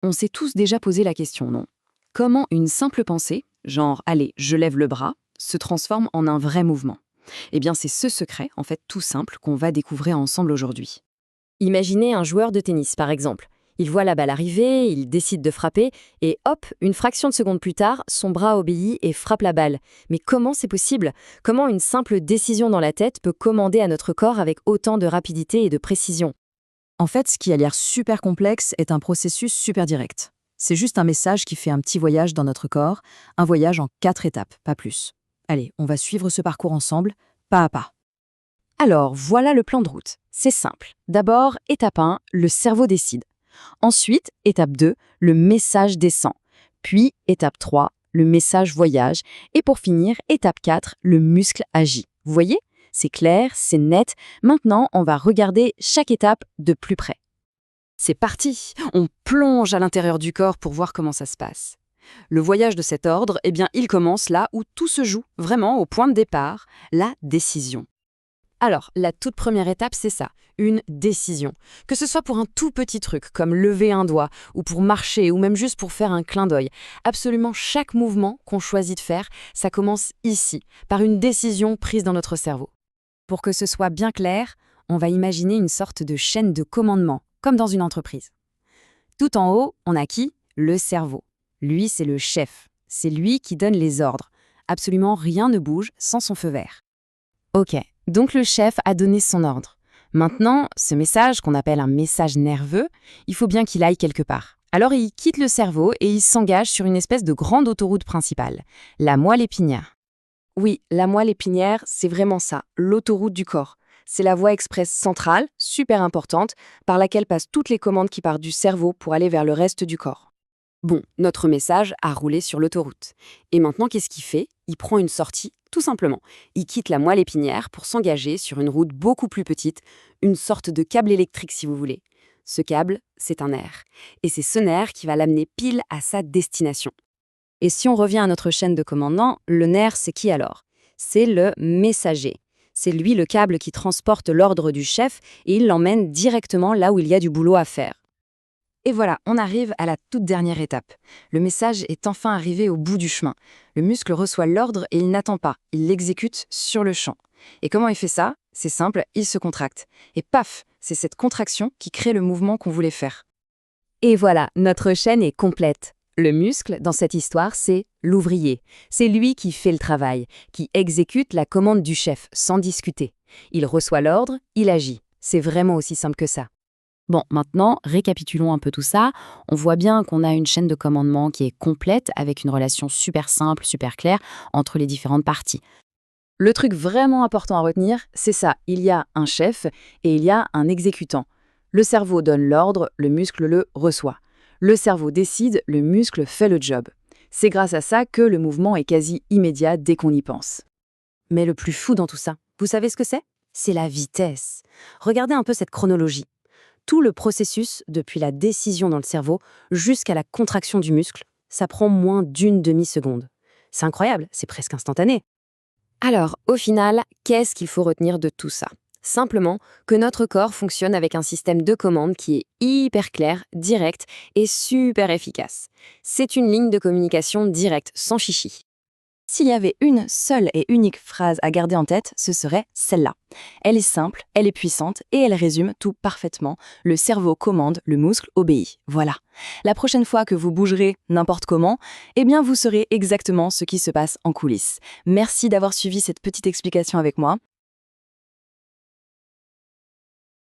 On s'est tous déjà posé la question, non? Comment une simple pensée, genre «allez, je lève le bras», se transforme en un vrai mouvement? Eh bien, c'est ce secret, en fait tout simple, qu'on va découvrir ensemble aujourd'hui. Imaginez un joueur de tennis, par exemple. Il voit la balle arriver, il décide de frapper, et hop, une fraction de seconde plus tard, son bras obéit et frappe la balle. Mais comment c'est possible? Comment une simple décision dans la tête peut commander à notre corps avec autant de rapidité et de précision? En fait, ce qui a l'air super complexe est un processus super direct. C'est juste un message qui fait un petit voyage dans notre corps, un voyage en 4 étapes, pas plus. Allez, on va suivre ce parcours ensemble, pas à pas. Alors, voilà le plan de route. C'est simple. D'abord, étape 1, le cerveau décide. Ensuite, étape 2, le message descend. Puis, étape 3, le message voyage. Et pour finir, étape 4, le muscle agit. Vous voyez? C'est clair, c'est net. Maintenant, on va regarder chaque étape de plus près. C'est parti! On plonge à l'intérieur du corps pour voir comment ça se passe. Le voyage de cet ordre, eh bien, il commence là où tout se joue, vraiment au point de départ, la décision. Alors, la toute première étape, c'est ça, une décision. Que ce soit pour un tout petit truc, comme lever un doigt, ou pour marcher, ou même juste pour faire un clin d'œil. Absolument chaque mouvement qu'on choisit de faire, ça commence ici, par une décision prise dans notre cerveau. Pour que ce soit bien clair, on va imaginer une sorte de chaîne de commandement, comme dans une entreprise. Tout en haut, on a qui? Le cerveau. Lui, c'est le chef. C'est lui qui donne les ordres. Absolument rien ne bouge sans son feu vert. Ok, donc le chef a donné son ordre. Maintenant, ce message, qu'on appelle un message nerveux, il faut bien qu'il aille quelque part. Alors il quitte le cerveau et il s'engage sur une espèce de grande autoroute principale, la moelle épinière. Oui, la moelle épinière, c'est vraiment ça, l'autoroute du corps. C'est la voie express centrale, super importante, par laquelle passent toutes les commandes qui partent du cerveau pour aller vers le reste du corps. Bon, notre message a roulé sur l'autoroute. Et maintenant, qu'est-ce qu'il fait? Il prend une sortie, tout simplement. Il quitte la moelle épinière pour s'engager sur une route beaucoup plus petite, une sorte de câble électrique si vous voulez. Ce câble, c'est un nerf. Et c'est ce nerf qui va l'amener pile à sa destination. Et si on revient à notre chaîne de commandement, le nerf, c'est qui alors? C'est le messager. C'est lui le câble qui transporte l'ordre du chef et il l'emmène directement là où il y a du boulot à faire. Et voilà, on arrive à la toute dernière étape. Le message est enfin arrivé au bout du chemin. Le muscle reçoit l'ordre et il n'attend pas, il l'exécute sur le champ. Et comment il fait ça? C'est simple, il se contracte. Et paf, c'est cette contraction qui crée le mouvement qu'on voulait faire. Et voilà, notre chaîne est complète. Le muscle, dans cette histoire, c'est l'ouvrier. C'est lui qui fait le travail, qui exécute la commande du chef, sans discuter. Il reçoit l'ordre, il agit. C'est vraiment aussi simple que ça. Bon, maintenant, récapitulons un peu tout ça. On voit bien qu'on a une chaîne de commandement qui est complète, avec une relation super simple, super claire entre les différentes parties. Le truc vraiment important à retenir, c'est ça. Il y a un chef et il y a un exécutant. Le cerveau donne l'ordre, le muscle le reçoit. Le cerveau décide, le muscle fait le job. C'est grâce à ça que le mouvement est quasi immédiat dès qu'on y pense. Mais le plus fou dans tout ça, vous savez ce que c'est? C'est la vitesse. Regardez un peu cette chronologie. Tout le processus, depuis la décision dans le cerveau jusqu'à la contraction du muscle, ça prend moins d'une demi-seconde. C'est incroyable, c'est presque instantané. Alors, au final, qu'est-ce qu'il faut retenir de tout ça? Simplement que notre corps fonctionne avec un système de commande qui est hyper clair, direct et super efficace. C'est une ligne de communication directe, sans chichi. S'il y avait une seule et unique phrase à garder en tête, ce serait celle-là. Elle est simple, elle est puissante et elle résume tout parfaitement. Le cerveau commande, le muscle obéit. Voilà. La prochaine fois que vous bougerez n'importe comment, eh bien vous saurez exactement ce qui se passe en coulisses. Merci d'avoir suivi cette petite explication avec moi.